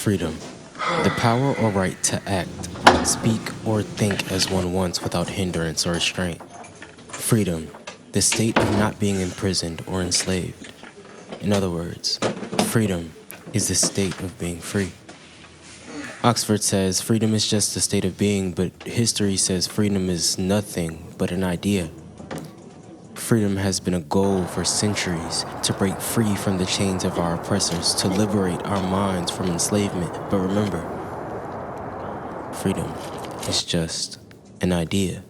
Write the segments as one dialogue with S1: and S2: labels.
S1: Freedom. The power or right to act, speak, or think as one wants without hindrance or restraint. Freedom. The state of not being imprisoned or enslaved. In other words, freedom is the state of being free. Oxford says freedom is just a state of being, but history says freedom is nothing but an idea. Freedom has been a goal for centuries, to break free from the chains of our oppressors, to liberate our minds from enslavement. But remember, freedom is just an idea.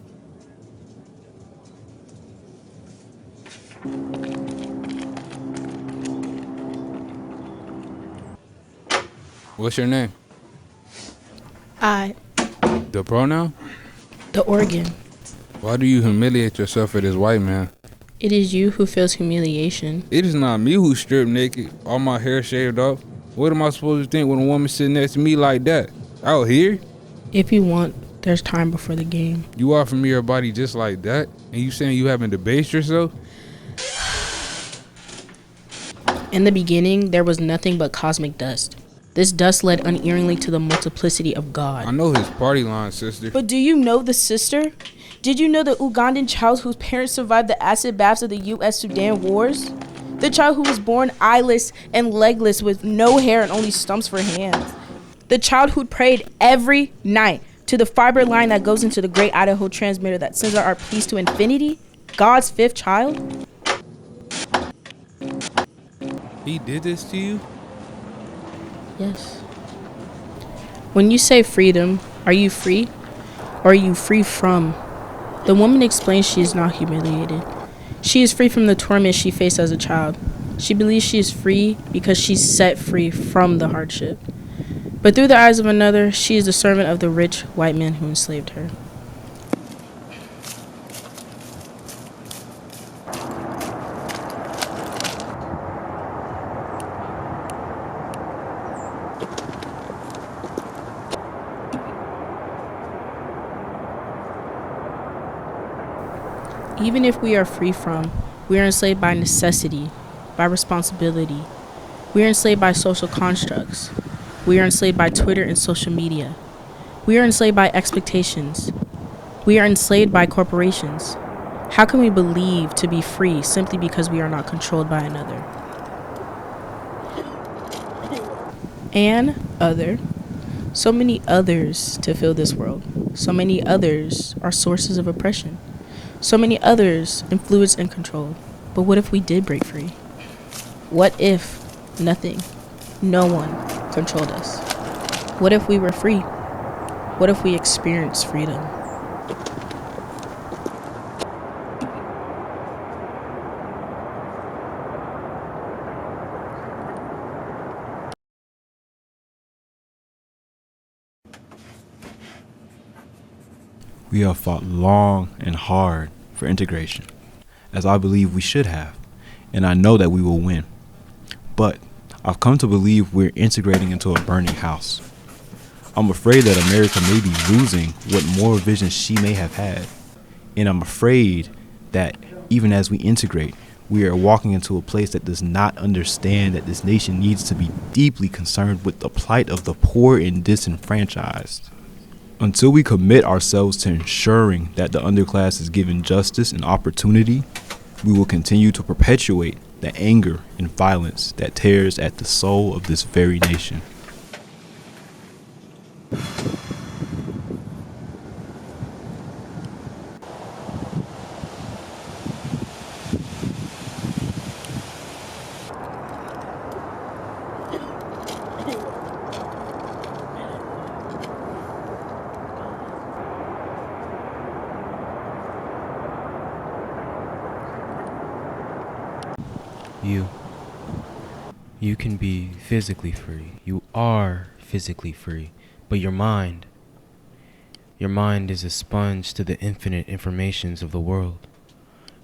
S2: What's your name?
S3: I,
S2: The pronoun?
S3: the organ.
S2: Why do you humiliate yourself for this white man?
S3: It is you who feels humiliation.
S2: It is not me who stripped naked, all my hair shaved off. What am I supposed to think when a woman sitting next to me like that? Out here?
S3: If you want, there's time before the game.
S2: You offer me your body just like that? And you saying you haven't debased yourself?
S3: In the beginning, there was nothing but cosmic dust. This dust led unerringly to the multiplicity of
S2: I
S3: God.
S2: know his party line, sister.
S4: But do you know the sister? Did you know the Ugandan child whose parents survived the acid baths of the U.S.-Sudan wars? The child who was born eyeless and legless with no hair and only stumps for hands? The child who prayed every night to the fiber line that goes into the great Idaho transmitter that sends out our peace to infinity? God's fifth child?
S2: He did this to you?
S3: Yes. When you say freedom, are you free? Or are you free from? The woman explains she is not humiliated. She is free from the torment she faced as a child. She believes she is free because she's set free from the hardship. But through the eyes of another, she is the servant of the rich white man who enslaved her. Even if we are free from, we are enslaved by necessity, by responsibility. We are enslaved by social constructs. We are enslaved by Twitter and social media. We are enslaved by expectations. We are enslaved by corporations. How can we believe to be free simply because we are not controlled by another? An other. So many others to fill this world. So many others are sources of oppression. So many others influence and control. But what if we did break free? What if nothing, no one controlled us? What if we were free? What if we experienced freedom?
S5: We have fought long and hard for integration, as I believe we should have, and I know that we will win. But I've come to believe we're integrating into a burning house. I'm afraid that America may be losing what moral vision she may have had, and I'm afraid that even as we integrate, we are walking into a place that does not understand that this nation needs to be deeply concerned with the plight of the poor and disenfranchised. Until we commit ourselves to ensuring that the underclass is given justice and opportunity, we will continue to perpetuate the anger and violence that tears at the soul of this very nation.
S1: You can be physically free. You are physically free. But your mind is a sponge to the infinite informations of the world.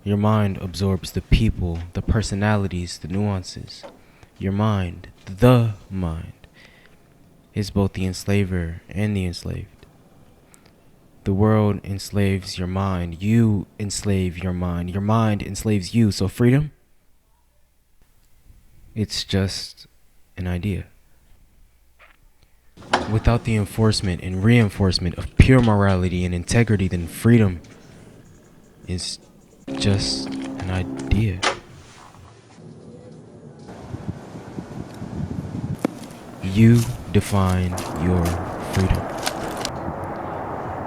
S1: Your mind absorbs the people, the personalities, the nuances. Your mind, the mind, is both the enslaver and the enslaved. The world enslaves your mind. You enslave your mind. Your mind enslaves you. So freedom? It's just an idea. Without the enforcement and reinforcement of pure morality and integrity, then freedom is just an idea. You define your freedom.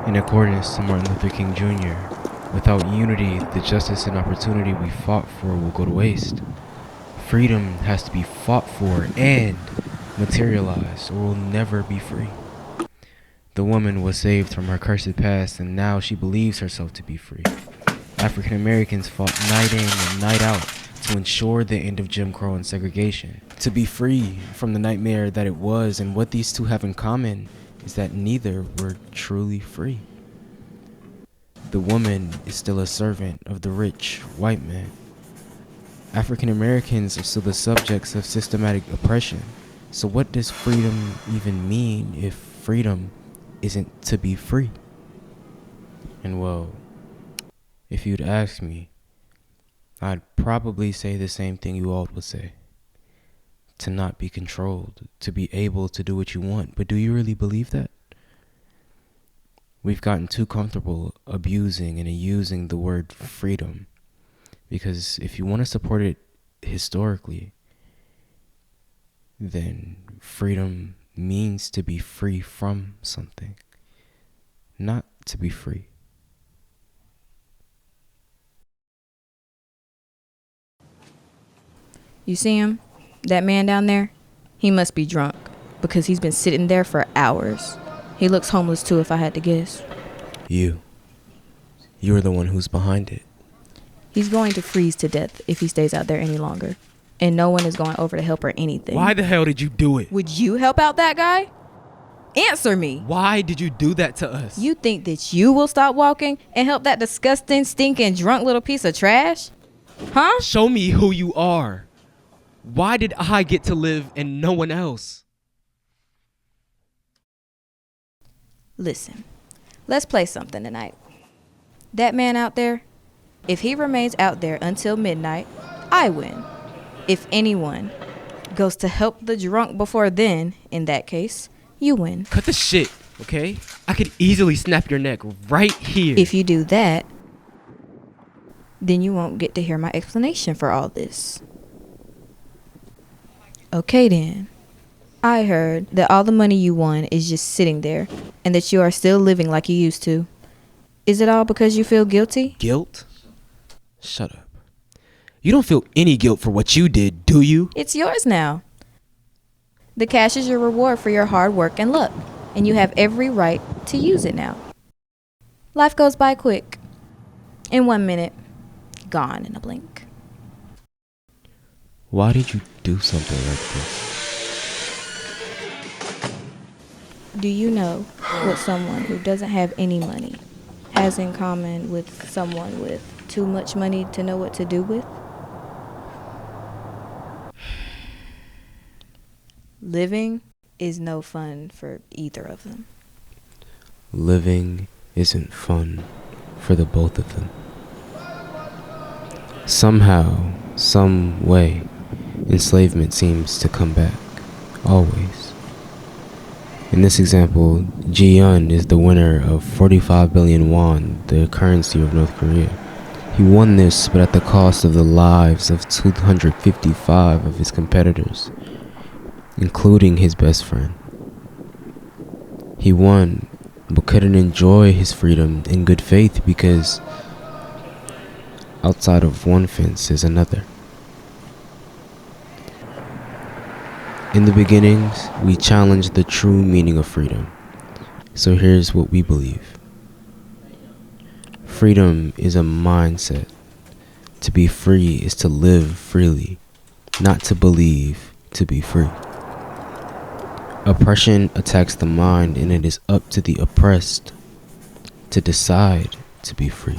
S1: In accordance to Martin Luther King Jr., without unity, the justice and opportunity we fought for will go to waste. Freedom has to be fought for and materialized, or will never be free. The woman was saved from her cursed past, and now she believes herself to be free. African Americans fought night in and night out to ensure the end of Jim Crow and segregation, to be free from the nightmare that it was, and what these two have in common is that neither were truly free. The woman is still a servant of the rich white man. African Americans are still the subjects of systematic oppression. So what does freedom even mean if freedom isn't to be free? And well, if you'd ask me, I'd probably say the same thing you all would say. To not be controlled, to be able to do what you want. But do you really believe that? We've gotten too comfortable abusing and using the word freedom. Because if you want to support it historically, then freedom means to be free from something, not to be free.
S6: You see him? That man down there? He must be drunk because he's been sitting there for hours. He looks homeless too, if I had to guess.
S1: You're the one who's behind it.
S6: He's going to freeze to death if he stays out there any longer. And no one is going over to help or anything.
S1: Why the hell did you do it?
S6: Would you help out that guy? Answer me.
S1: Why did you do that to us?
S6: You think that you will stop walking and help that disgusting, stinking, drunk little piece of trash? Huh?
S1: Show me who you are. Why did I get to live and no one else?
S6: Listen, let's play something tonight. That man out there, if he remains out there until midnight, I win. If anyone goes to help the drunk before then, in that case, you win.
S1: Cut the shit, okay? I could easily snap your neck right here.
S6: If you do that, then you won't get to hear my explanation for all this. Okay then. I heard that all the money you won is just sitting there and that you are still living like you used to. Is it all because you feel guilty?
S1: Guilt? Shut up. You don't feel any guilt for what you did, do you?
S6: It's yours now. The cash is your reward for your hard work and luck, and you have every right to use it now. Life goes by quick. In 1 minute, gone in a blink.
S1: Why did you do something like this?
S6: Do you know what someone who doesn't have any money has in common with someone with too much money to know what to do with? Living is no fun for either of them.
S1: Living isn't fun for the both of them. Somehow, some way, enslavement seems to come back, always. In this example, Ji-yeon is the winner of 45 billion won, the currency of North Korea. He won this, but at the cost of the lives of 255 of his competitors, including his best friend. He won, but couldn't enjoy his freedom in good faith because outside of one fence is another. In the beginnings, we challenged the true meaning of freedom. So here's what we believe. Freedom is a mindset. To be free is to live freely, not to believe to be free. Oppression attacks the mind, and it is up to the oppressed to decide to be free.